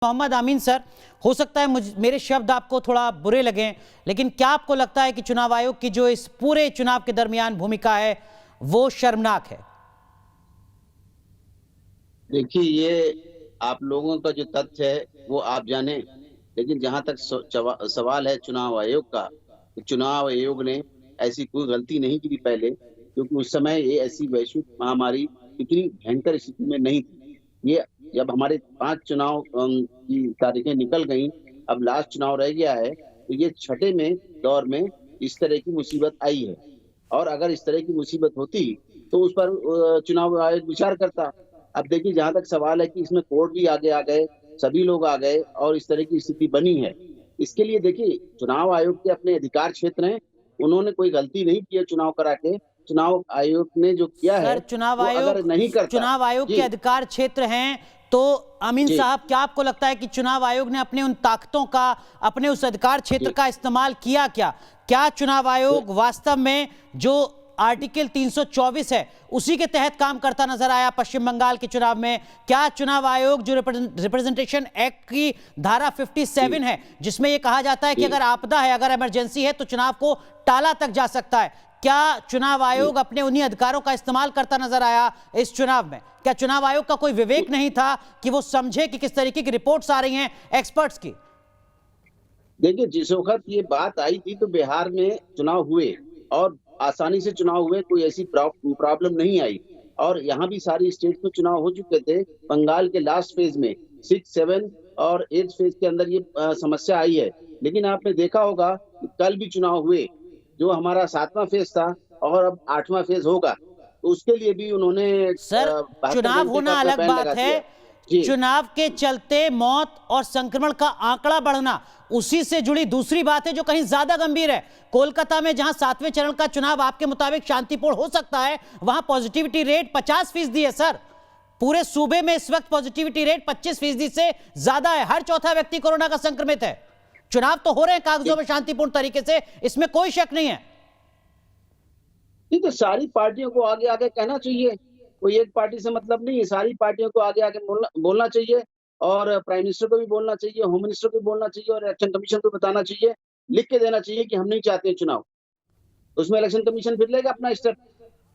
मोहम्मद अमीन sir, हो सकता है मेरे शब्द आपको थोड़ा बुरे लगें, लेकिन क्या आपको लगता है कि चुनाव आयोग की जो इस पूरे चुनाव के दरमियान भूमिका है वो शर्मनाक है? देखिए, ये आप लोगों का जो तथ्य है वो आप जाने, लेकिन जहां तक सवाल है चुनाव आयोग का, तो चुनाव आयोग ने ऐसी कोई गलती नहीं की थी पहले, क्योंकि उस समय ये ऐसी वैश्विक महामारी इतनी भयंकर स्थिति में नहीं थी। ये जब हमारे 5 चुनाव की तारीखें निकल गई, अब लास्ट चुनाव रह गया है, तो ये छठे में दौर में इस तरह की मुसीबत आई है। और अगर इस तरह की मुसीबत होती तो उस पर चुनाव आयोग विचार करता। अब देखिए, जहां तक सवाल है कि इसमें कोर्ट भी आगे आ गए, सभी लोग आ गए और इस तरह की स्थिति बनी है। इसके लिए देखिए, चुनाव आयोग के अपने अधिकार क्षेत्र हैं, उन्होंने कोई गलती नहीं की है चुनाव करा के। चुनाव आयोग ने जो किया है सर, वो अगर नहीं करता। चुनाव आयोग के जी अधिकार क्षेत्र हैं, तो अमीन जी साहब, क्या आपको लगता है कि चुनाव आयोग ने अपने उन ताकतों का, अपने उस अधिकार क्षेत्र जी का इस्तेमाल किया? क्या चुनाव आयोग वास्तव में जो आर्टिकल 324 है उसी के तहत काम करता नजर आया पश्चिम बंगाल के चुनाव में? क्या चुनाव आयोग जो रिप्रेजेंटेशन एक्ट की धारा 57 है, जिसमें यह कहा जाता है कि अगर आपदा है, अगर इमरजेंसी है, तो चुनाव को टाला तक जा सकता है, क्या चुनाव आयोग अपने उन्हीं अधिकारों का इस्तेमाल करता नजर आया इस चुनाव में? क्या चुनाव आयोग का कोई विवेक नहीं था कि वो समझे कि किस तरीके की रिपोर्ट्स आ रही हैं एक्सपर्ट्स की? देखिए, जिस वक्त ये बात आई थी तो बिहार में चुनाव हुए और आसानी से चुनाव हुए, कोई ऐसी प्रॉब्लम नहीं आई। और यहाँ भी सारी स्टेट में चुनाव हो चुके थे। बंगाल के लास्ट फेज में 6, 7 और 8 फेज के अंदर ये समस्या आई है। लेकिन आपने देखा होगा कि कल भी चुनाव हुए, जो हमारा 7वां फेज था और अब 8वां फेज होगा, तो उसके लिए भी उन्होंने सर, 72 चुनाव घंटे होना का अलग बैन बात लगा है, दिया। जी चुनाव के चलते मौत और संक्रमण का आंकड़ा बढ़ना उसी से जुड़ी दूसरी बात है जो कहीं ज्यादा गंभीर है। कोलकाता में जहां 7वें चरण का चुनाव आपके मुताबिक शांतिपूर्ण हो सकता है, वहां पॉजिटिविटी रेट 50% है। सर, पूरे सूबे में इस वक्त पॉजिटिविटी रेट 25% से ज्यादा है। हर चौथा व्यक्ति कोरोना का संक्रमित है। चुनाव तो हो रहे हैं कागजों में शांतिपूर्ण तरीके से, इसमें कोई शक नहीं है। तो सारी पार्टियों को आगे आगे कहना चाहिए, कोई एक पार्टी से मतलब नहीं है, सारी पार्टियों को आगे आगे बोलना चाहिए। और प्राइम मिनिस्टर को भी बोलना चाहिए, होम मिनिस्टर को भी बोलना चाहिए और इलेक्शन कमीशन को बताना चाहिए, लिख के देना चाहिए कि हम नहीं चाहते चुनाव। उसमें इलेक्शन कमीशन फिर लेगा अपना स्टेप।